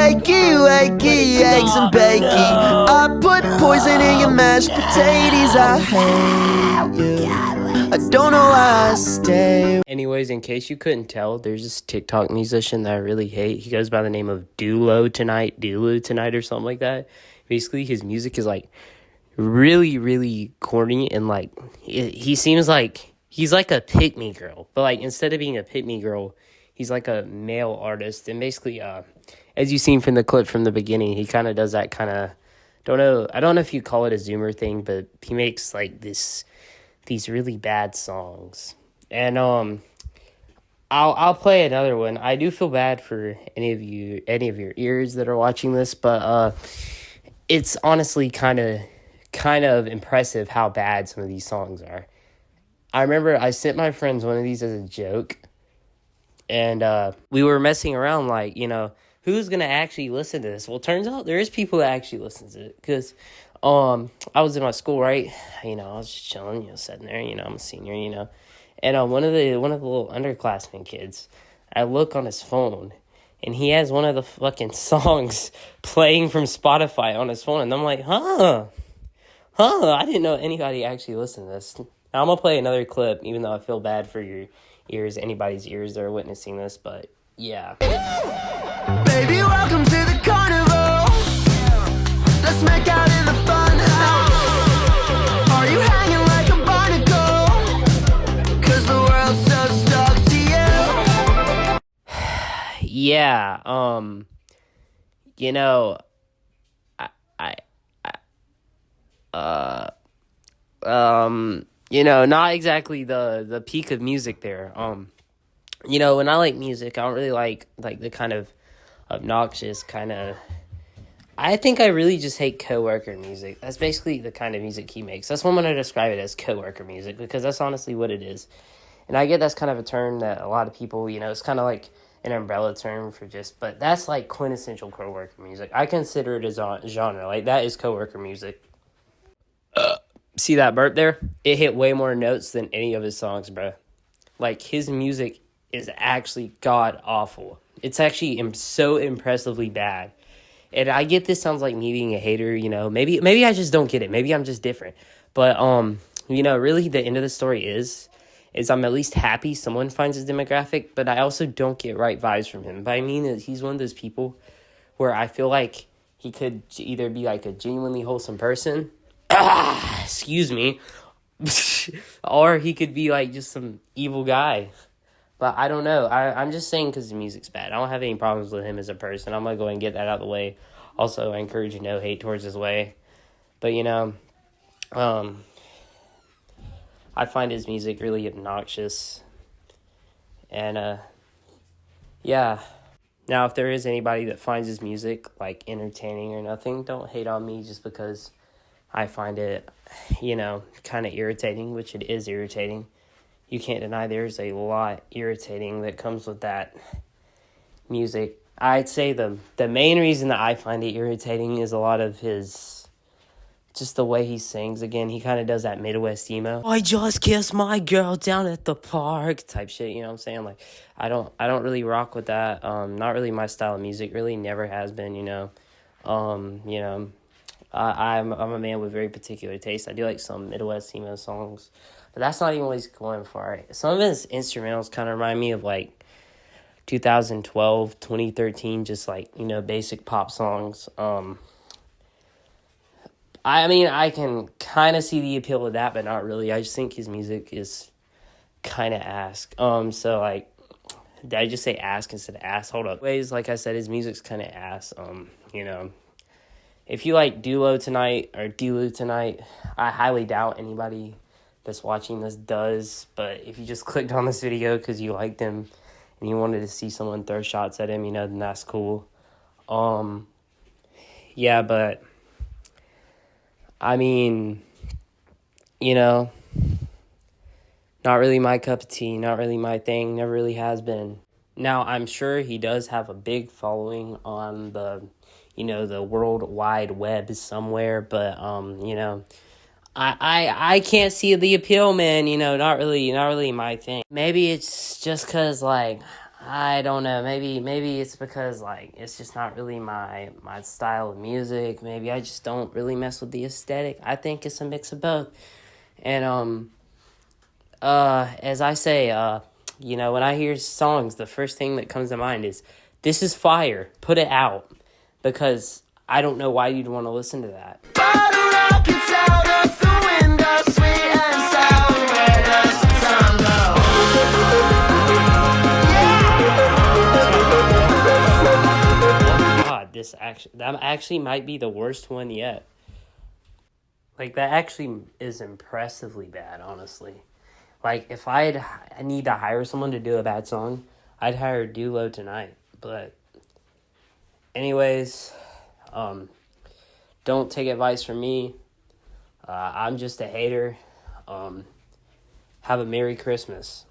wakey, wakey, eggs and bacon. I put poison in your mashed potatoes. I hate you. I don't know why I stay. Anyways, in case you couldn't tell, there's this TikTok musician that I really hate. He goes by the name of Dulo Tonight or something like that. Basically, his music is like really, really corny, and like he seems like he's like a pick-me girl, but like instead of being a pick-me girl, he's like a male artist. And basically, as you seen from the clip from the beginning, he kind of does that kind of I don't know if you call it a Zoomer thing, but he makes like these really bad songs. And I'll play another one. I do feel bad for any of your ears that are watching this, but it's honestly kind of impressive how bad some of these songs are. I remember I sent my friends one of these as a joke, and we were messing around like, who's gonna actually listen to this? Well, turns out there is people that actually listen to it, because I was in my school, right? I was just chilling, sitting there, I'm a senior, and one of the little underclassmen kids, I look on his phone, and he has one of the fucking songs playing from Spotify on his phone, and I'm like, I didn't know anybody actually listened to this. Now, I'm gonna play another clip, even though I feel bad for your ears, anybody's ears that are witnessing this, but yeah. Baby, welcome to the carnival. Let's make out in the fun house. Are you hanging like a barnacle? 'Cause the world's so stuck to you. Yeah, not exactly the peak of music there. When I like music, I don't really like the kind of obnoxious kind of. I think I really just hate coworker music. That's basically the kind of music he makes. That's what I'm gonna describe it as, coworker music, because that's honestly what it is. And I get that's kind of a term that a lot of people, it's kind of like an umbrella term for but that's like quintessential coworker music. I consider it a genre. Like, that is coworker music. See that burp there? It hit way more notes than any of his songs, bro. Like, his music is actually god awful. It's actually so impressively bad. And I get this sounds like me being a hater, maybe I just don't get it. Maybe I'm just different. But really the end of the story is I'm at least happy someone finds his demographic, but I also don't get right vibes from him. But I mean, he's one of those people where I feel like he could either be like a genuinely wholesome person, excuse me, or he could be like just some evil guy. But I don't know. I'm just saying because the music's bad. I don't have any problems with him as a person. I'm going to go and get that out of the way. Also, I encourage you no hate towards his way. But, I find his music really obnoxious. And, yeah. Now, if there is anybody that finds his music, like, entertaining or nothing, don't hate on me just because I find it, kind of irritating, which it is irritating. You can't deny there's a lot irritating that comes with that music. I'd say the main reason that I find it irritating is a lot of just the way he sings. Again, he kind of does that Midwest emo. I just kissed my girl down at the park type shit, you know what I'm saying? Like, I don't really rock with that. Not really my style of music, really never has been, I'm a man with very particular taste. I do like some Midwest emo songs, but that's not even what he's going for. Some of his instrumentals kind of remind me of like 2012, 2013, just like, basic pop songs. I can kind of see the appeal of that, but not really. I just think his music is kind of ass. So like, did I just say ass instead of ass? Hold up. Ways, like I said, his music's kind of ass. If you like Dulo Tonight, I highly doubt anybody that's watching this does, but if you just clicked on this video because you liked him and you wanted to see someone throw shots at him, then that's cool. Yeah, but I mean, not really my cup of tea, not really my thing, never really has been. Now, I'm sure he does have a big following on the World Wide Web somewhere, but, I can't see the appeal, man, not really my thing. Maybe it's just because, like, I don't know. Maybe it's because like it's just not really my style of music. Maybe I just don't really mess with the aesthetic. I think it's a mix of both. And as I say, when I hear songs, the first thing that comes to mind is this is fire. Put it out, because I don't know why you'd want to listen to that. Bottle rockets out of the window, sweet and sour, where does the sun go? God, that actually might be the worst one yet. Like, that actually is impressively bad, honestly. Like, if I need to hire someone to do a bad song, I'd hire Dulo Tonight. But anyways, don't take advice from me. I'm just a hater. Have a Merry Christmas.